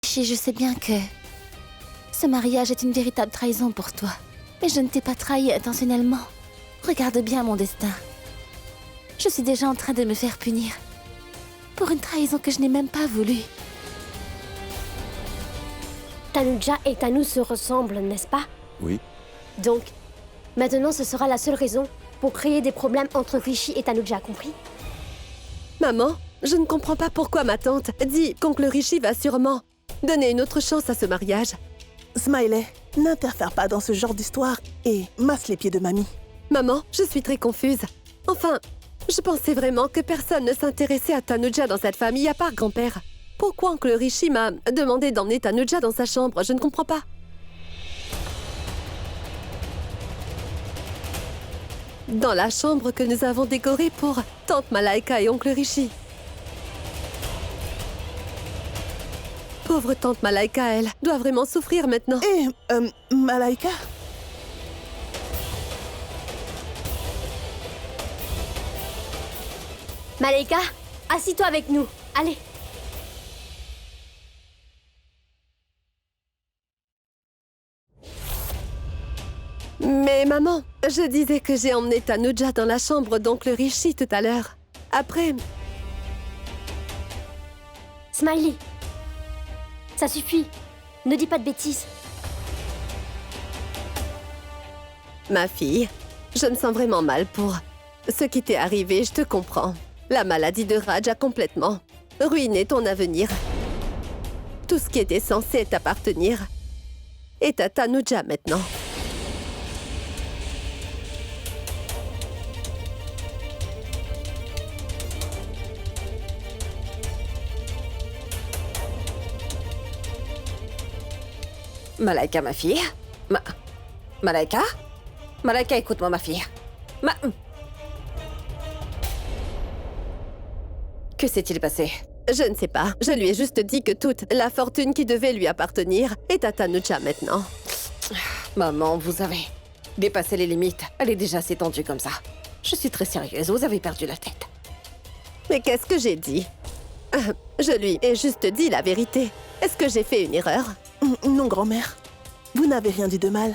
Je sais bien que ce mariage est une véritable trahison pour toi. Mais je ne t'ai pas trahi intentionnellement. Regarde bien mon destin. Je suis déjà en train de me faire punir pour une trahison que je n'ai même pas voulu. Tanuja et Tanu se ressemblent, n'est-ce pas? Oui. Donc, maintenant ce sera la seule raison pour créer des problèmes entre Rishi et Tanuja, compris? Maman, je ne comprends pas pourquoi ma tante dit qu'oncle Rishi va sûrement donner une autre chance à ce mariage. Smiley, n'interfère pas dans ce genre d'histoire et masse les pieds de mamie. Maman, je suis très confuse. Enfin, je pensais vraiment que personne ne s'intéressait à Tanuja dans cette famille à part grand-père. Pourquoi oncle Rishi m'a demandé d'emmener Tanuja dans sa chambre? Je ne comprends pas. Dans la chambre que nous avons décorée pour tante Malaika et oncle Rishi. Pauvre tante Malaika, elle doit vraiment souffrir maintenant. Et, Malaika? Malaika, assis-toi avec nous. Allez. Mais maman, je disais que j'ai emmené Tanuja dans la chambre d'oncle Rishi tout à l'heure. Après... Smiley. Ça suffit. Ne dis pas de bêtises. Ma fille, je me sens vraiment mal pour ce qui t'est arrivé, je te comprends. La maladie de Raj a complètement ruiné ton avenir. Tout ce qui était censé t'appartenir est à Tanuja maintenant. Malaika, ma fille. Malaika? Malaika, écoute-moi, ma fille. Que s'est-il passé? Je ne sais pas. Je lui ai juste dit que toute la fortune qui devait lui appartenir est à Tanuja maintenant. Maman, vous avez dépassé les limites. Elle est déjà assez tendue comme ça. Je suis très sérieuse, vous avez perdu la tête. Mais qu'est-ce que j'ai dit? Je lui ai juste dit la vérité. Est-ce que j'ai fait une erreur? Non, grand-mère. Vous n'avez rien dit de mal.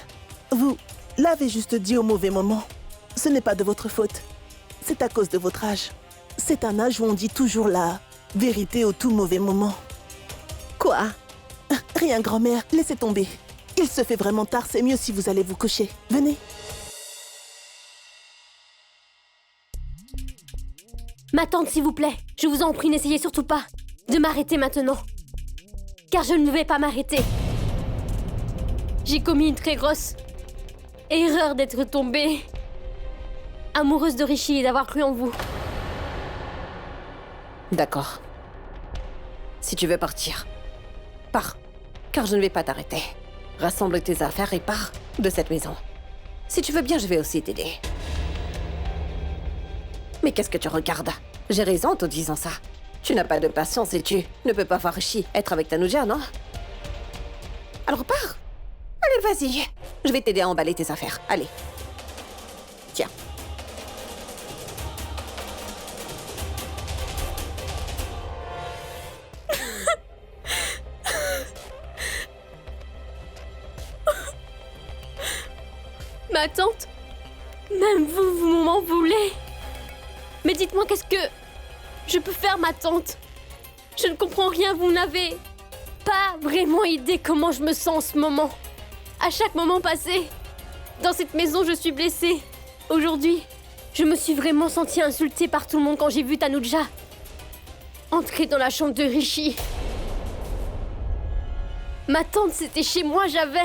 Vous l'avez juste dit au mauvais moment. Ce n'est pas de votre faute. C'est à cause de votre âge. C'est un âge où on dit toujours la vérité au tout mauvais moment. Quoi? Rien, grand-mère. Laissez tomber. Il se fait vraiment tard. C'est mieux si vous allez vous coucher. Venez. Ma tante, s'il vous plaît. Je vous en prie, n'essayez surtout pas de m'arrêter maintenant. Car je ne vais pas m'arrêter. J'ai commis une très grosse erreur d'être tombée amoureuse de Rishi et d'avoir cru en vous. D'accord. Si tu veux partir, pars. Car je ne vais pas t'arrêter. Rassemble tes affaires et pars de cette maison. Si tu veux bien, je vais aussi t'aider. Mais qu'est-ce que tu regardes? J'ai raison en te disant ça. Tu n'as pas de patience et tu ne peux pas voir Rishi être avec Tanuja, non? Alors pars. Allez, vas-y. Je vais t'aider à emballer tes affaires. Allez. Tiens. Ma tante, même vous m'en voulez. Mais dites-moi, qu'est-ce que je peux faire, ma tante? Je ne comprends rien, vous n'avez pas vraiment idée comment je me sens en ce moment. À chaque moment passé, dans cette maison, je suis blessée. Aujourd'hui, je me suis vraiment sentie insultée par tout le monde quand j'ai vu Tanuja entrer dans la chambre de Rishi. Ma tante, c'était chez moi, j'avais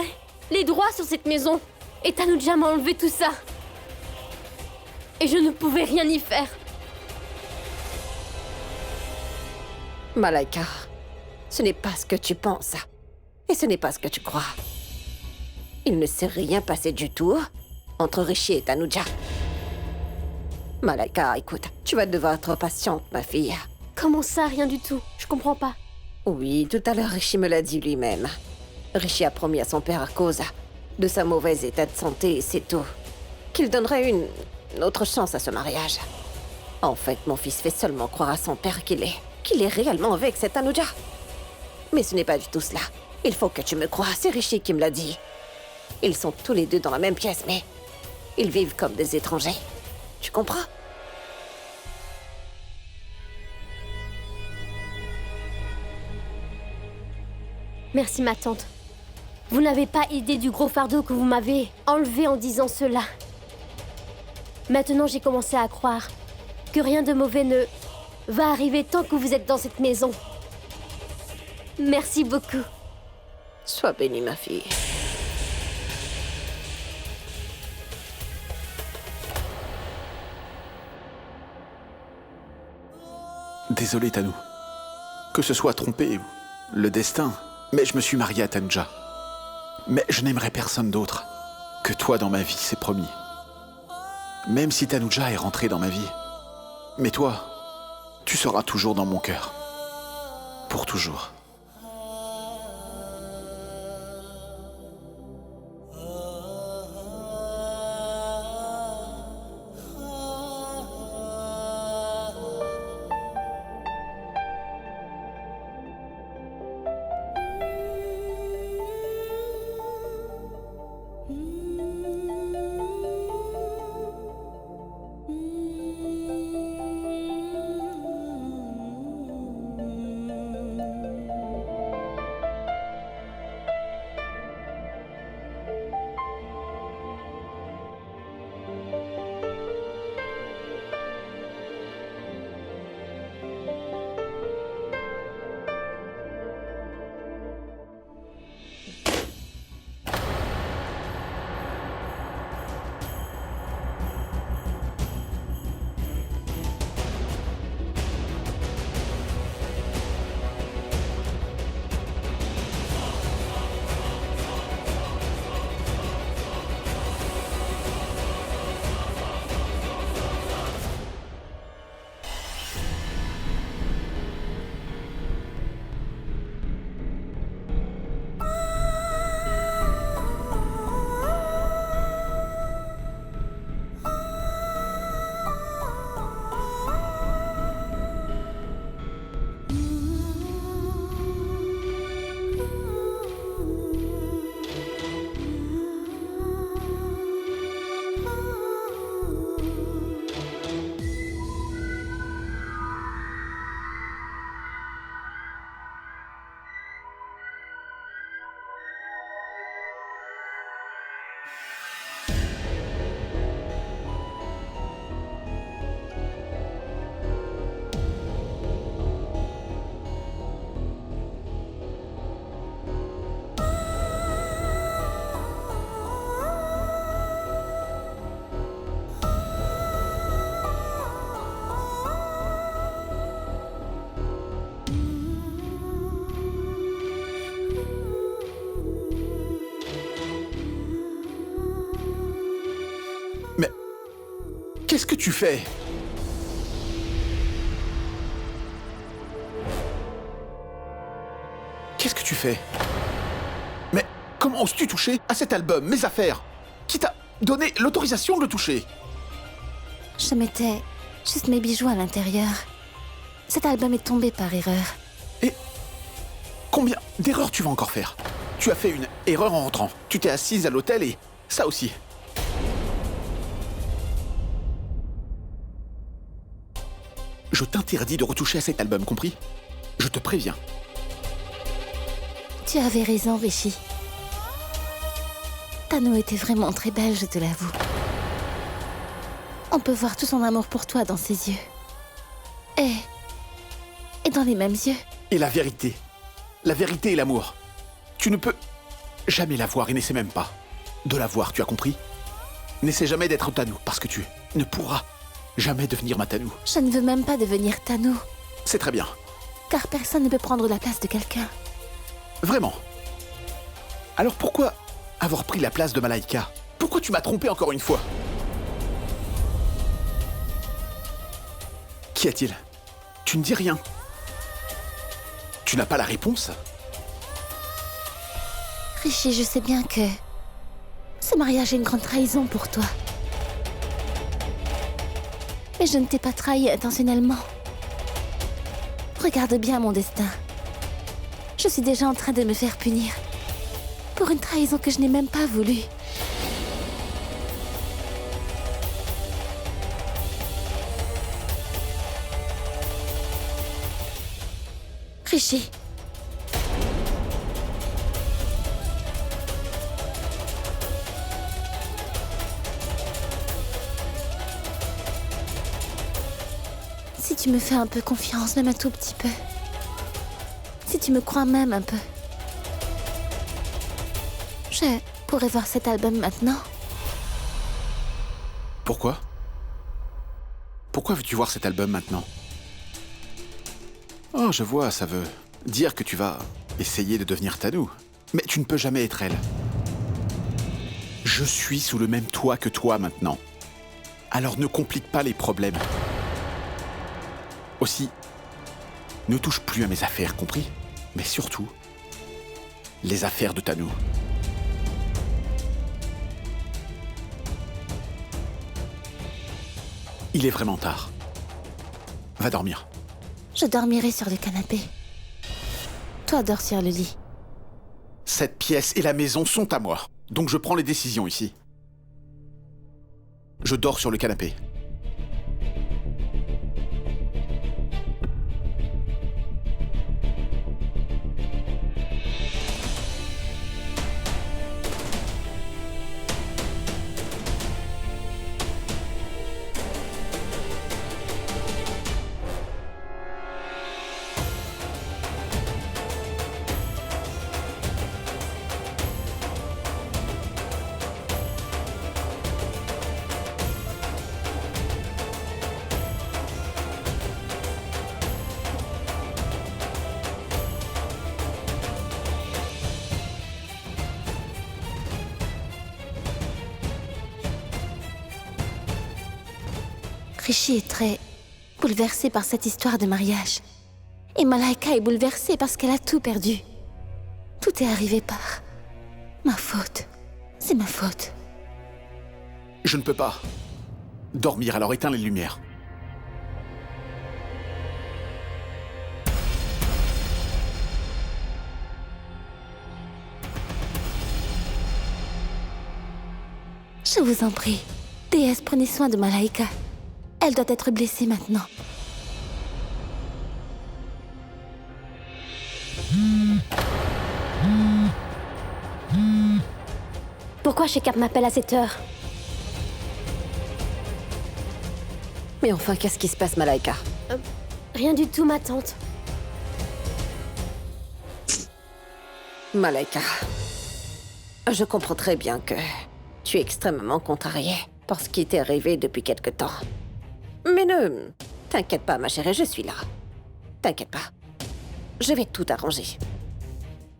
les droits sur cette maison. Et Tanuja m'a enlevé tout ça. Et je ne pouvais rien y faire. Malaika, ce n'est pas ce que tu penses. Et ce n'est pas ce que tu crois. Il ne s'est rien passé du tout entre Rishi et Tanuja. Malaika, écoute, tu vas devoir être patiente, ma fille. Comment ça, rien du tout? Je comprends pas. Oui, tout à l'heure, Rishi me l'a dit lui-même. Rishi a promis à son père à cause de sa mauvaise état de santé, c'est tout, qu'il donnerait une autre chance à ce mariage. En fait, mon fils fait seulement croire à son père qu'il est réellement avec cette Tanuja. Mais ce n'est pas du tout cela. Il faut que tu me crois, c'est Rishi qui me l'a dit. Ils sont tous les deux dans la même pièce, mais ils vivent comme des étrangers. Tu comprends? Merci, ma tante. Vous n'avez pas idée du gros fardeau que vous m'avez enlevé en disant cela. Maintenant, j'ai commencé à croire que rien de mauvais ne va arriver tant que vous êtes dans cette maison. Merci beaucoup. Sois bénie, ma fille. Désolé, Tanou. Que ce soit trompé ou le destin, mais je me suis marié à Tanuja. Mais je n'aimerais personne d'autre que toi dans ma vie, c'est promis. Même si Tanuja est rentrée dans ma vie. Mais toi, tu seras toujours dans mon cœur. Pour toujours. Qu'est-ce que tu fais? Qu'est-ce que tu fais? Mais comment oses-tu toucher à cet album, mes affaires? Qui t'a donné l'autorisation de le toucher? Je mettais juste mes bijoux à l'intérieur. Cet album est tombé par erreur. Et combien d'erreurs tu vas encore faire? Tu as fait une erreur en rentrant. Tu t'es assise à l'hôtel et ça aussi. Je t'interdis de retoucher à cet album, compris? Je te préviens. Tu avais raison, Rishi. Tano était vraiment très belle, je te l'avoue. On peut voir tout son amour pour toi dans ses yeux. Et dans les mêmes yeux. Et la vérité et l'amour. Tu ne peux jamais la voir et n'essaie même pas de la voir, tu as compris? N'essaie jamais d'être Tanou, parce que tu ne pourras jamais devenir ma Tanou. Je ne veux même pas devenir Tanou. C'est très bien. Car personne ne peut prendre la place de quelqu'un. Vraiment? Alors pourquoi avoir pris la place de Malaika? Pourquoi tu m'as trompé encore une fois? Qu'y a-t-il? Tu ne dis rien. Tu n'as pas la réponse? Rishi, je sais bien que ce mariage est une grande trahison pour toi. Mais je ne t'ai pas trahi intentionnellement. Regarde bien mon destin. Je suis déjà en train de me faire punir. Pour une trahison que je n'ai même pas voulu. Rishi. Si tu me fais un peu confiance, même un tout petit peu. Si tu me crois même un peu. Je pourrais voir cet album maintenant. Pourquoi? Pourquoi veux-tu voir cet album maintenant? Oh, je vois, ça veut dire que tu vas essayer de devenir Tanu. Mais tu ne peux jamais être elle. Je suis sous le même toit que toi maintenant. Alors ne complique pas les problèmes. Aussi, ne touche plus à mes affaires, compris? Mais surtout, les affaires de Tanu. Il est vraiment tard. Va dormir. Je dormirai sur le canapé. Toi, dors sur le lit. Cette pièce et la maison sont à moi. Donc je prends les décisions ici. Je dors sur le canapé. Rishi est très bouleversé par cette histoire de mariage. Et Malaika est bouleversée parce qu'elle a tout perdu. Tout est arrivé par ma faute. C'est ma faute. Je ne peux pas dormir, alors éteins les lumières. Je vous en prie. Déesse, prenez soin de Malaika. Elle doit être blessée maintenant. Pourquoi Shekar m'appelle à cette heure? Mais enfin, qu'est-ce qui se passe, Malaika? Rien du tout, ma tante. Malaika, je comprends très bien que tu es extrêmement contrariée par ce qui t'est arrivé depuis quelque temps. Mais ne t'inquiète pas, ma chérie, je suis là. T'inquiète pas. Je vais tout arranger.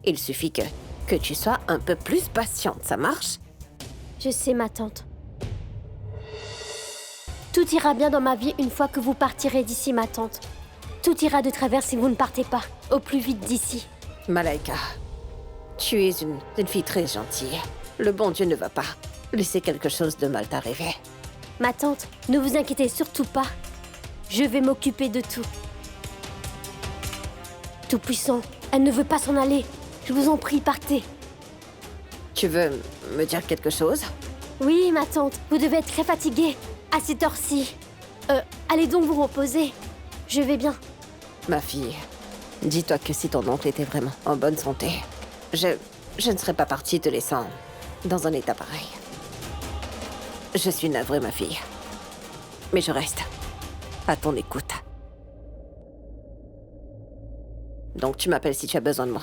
Il suffit que tu sois un peu plus patiente, ça marche? Je sais, ma tante. Tout ira bien dans ma vie une fois que vous partirez d'ici, ma tante. Tout ira de travers si vous ne partez pas, au plus vite d'ici. Malaika, tu es une fille très gentille. Le bon Dieu ne va pas laisser quelque chose de mal t'arriver. Ma tante, ne vous inquiétez surtout pas. Je vais m'occuper de tout. Tout-puissant, elle ne veut pas s'en aller. Je vous en prie, partez. Tu veux me dire quelque chose? Oui, ma tante, vous devez être très fatiguée à cette heure-ci. Allez donc vous reposer. Je vais bien. Ma fille, dis-toi que si ton oncle était vraiment en bonne santé, je ne serais pas partie te laissant dans un état pareil. Je suis navrée, ma fille. Mais je reste à ton écoute. Donc tu m'appelles si tu as besoin de moi.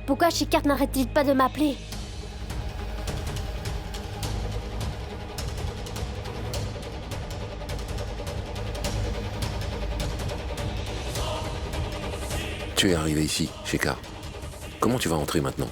Pourquoi Shekar n'arrête-t-il pas de m'appeler? Tu es arrivé ici, Shekar. Comment tu vas entrer maintenant?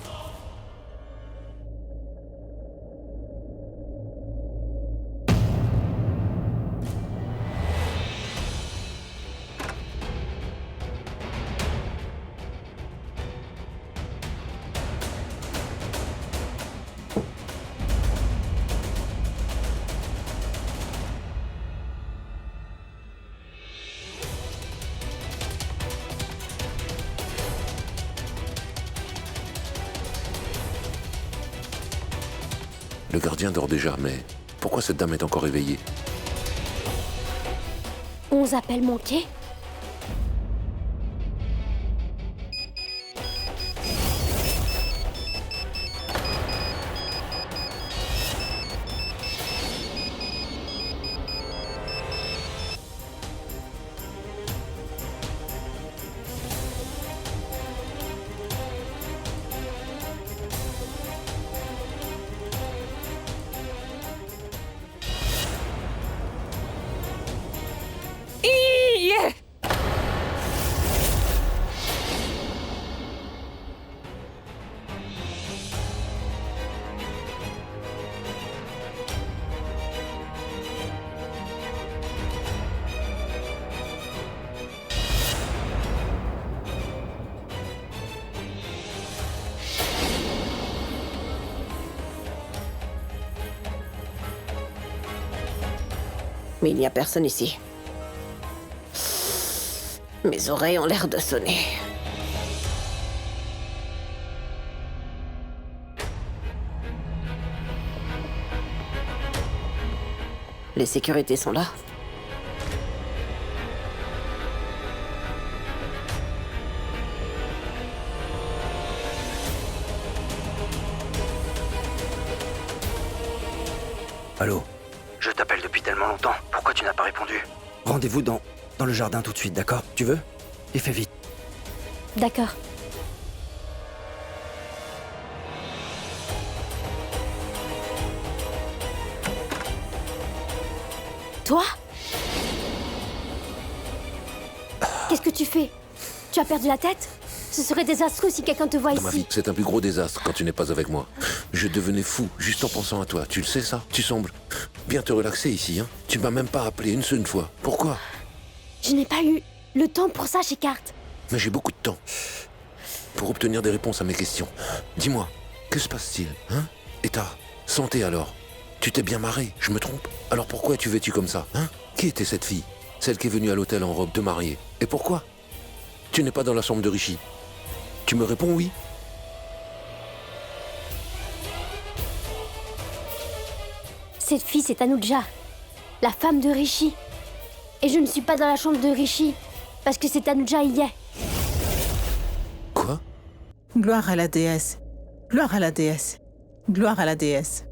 Le gardien dort déjà, mais pourquoi cette dame est encore éveillée? 11 appels manqués? Mais il n'y a personne ici. Mes oreilles ont l'air de sonner. Les sécurités sont là. Allô? Je t'appelle depuis tellement longtemps. Pourquoi tu n'as pas répondu? Rendez-vous dans le jardin tout de suite, d'accord? Tu veux? Et fais vite. D'accord. Toi? Qu'est-ce que tu fais? Tu as perdu la tête? Ce serait désastreux si quelqu'un te voit Dans ma vie, ici. c'est un plus gros désastre quand tu n'es pas avec moi. Je devenais fou juste en pensant à toi. Tu le sais ça? Tu sembles bien te relaxer ici, hein? Tu m'as même pas appelé une seule fois. Pourquoi? Je n'ai pas eu le temps pour ça chez Carte. Mais j'ai beaucoup de temps pour obtenir des réponses à mes questions. Dis-moi, que se passe-t-il, hein? Et ta santé alors? Tu t'es bien marré, je me trompe? Alors pourquoi es-tu vêtue comme ça, hein? Qui était cette fille? Celle qui est venue à l'hôtel en robe de mariée. Et pourquoi? Tu n'es pas dans la chambre de Rishi. Tu me réponds oui? Cette fille, c'est Tanuja, la femme de Rishi. Et je ne suis pas dans la chambre de Rishi, parce que c'est Tanuja y est. Quoi? Gloire à la déesse. Gloire à la déesse. Gloire à la déesse.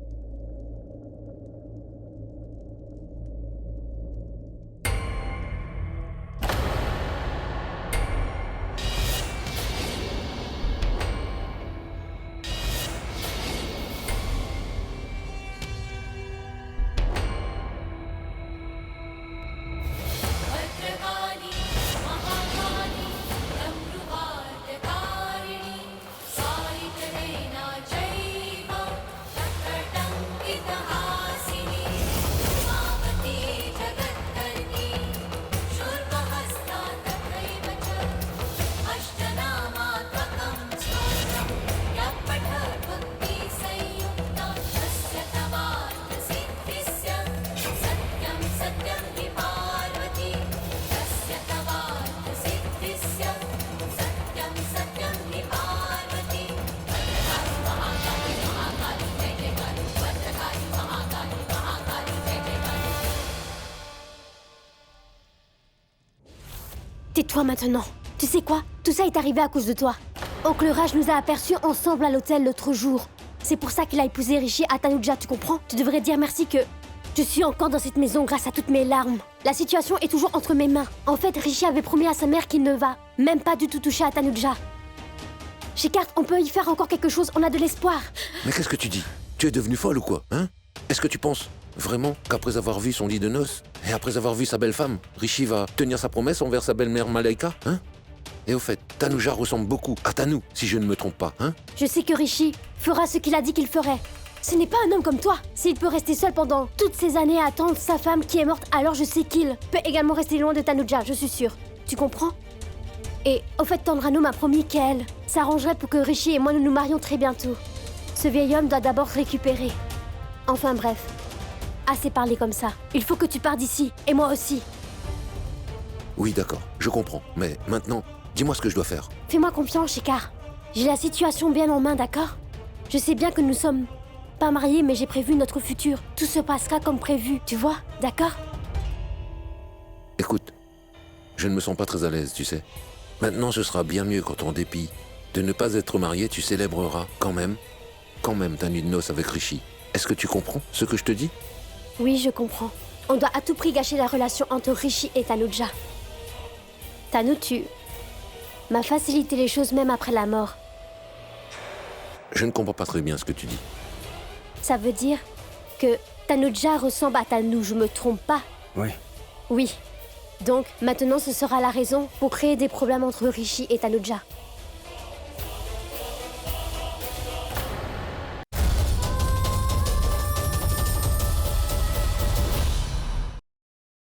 Tais-toi maintenant. Tu sais quoi? Tout ça est arrivé à cause de toi. Oncle Raj nous a aperçus ensemble à l'hôtel l'autre jour. C'est pour ça qu'il a épousé Rishi à Tanuja, tu comprends? Tu devrais dire merci que je suis encore dans cette maison grâce à toutes mes larmes. La situation est toujours entre mes mains. En fait, Rishi avait promis à sa mère qu'il ne va même pas du tout toucher à Tanuja. Chez Carte, on peut y faire encore quelque chose, on a de l'espoir. Mais qu'est-ce que tu dis? Tu es devenue folle ou quoi, hein? Est-ce que tu penses vraiment qu'après avoir vu son lit de noces, et après avoir vu sa belle-femme, Rishi va tenir sa promesse envers sa belle-mère Malaika, hein? Et au fait, Tanuja ressemble beaucoup à Tanu, si je ne me trompe pas, hein? Je sais que Rishi fera ce qu'il a dit qu'il ferait. Ce n'est pas un homme comme toi. S'il peut rester seul pendant toutes ces années à attendre sa femme qui est morte, alors je sais qu'il peut également rester loin de Tanuja, je suis sûre. Tu comprends? Et au fait, Tandrano m'a promis qu'elle s'arrangerait pour que Rishi et moi nous nous marions très bientôt. Ce vieil homme doit d'abord se récupérer. Enfin bref, assez parlé comme ça. Il faut que tu pars d'ici, et moi aussi. Oui, d'accord, je comprends. Mais maintenant, dis-moi ce que je dois faire. Fais-moi confiance, Shikar. J'ai la situation bien en main, d'accord? Je sais bien que nous sommes pas mariée, mais j'ai prévu notre futur. Tout se passera comme prévu, tu vois, d'accord? Écoute, je ne me sens pas très à l'aise, tu sais. Maintenant, ce sera bien mieux quand, en dépit de ne pas être marié, tu célébreras quand même ta nuit de noces avec Rishi. Est-ce que tu comprends ce que je te dis? Oui, je comprends. On doit à tout prix gâcher la relation entre Rishi et Tanuja. Tanu, tu m'as facilité les choses même après la mort. Je ne comprends pas très bien ce que tu dis. Ça veut dire que Tanuja ressemble à Tanu, je me trompe pas? Oui. Oui. Donc, maintenant, ce sera la raison pour créer des problèmes entre Rishi et Tanuja.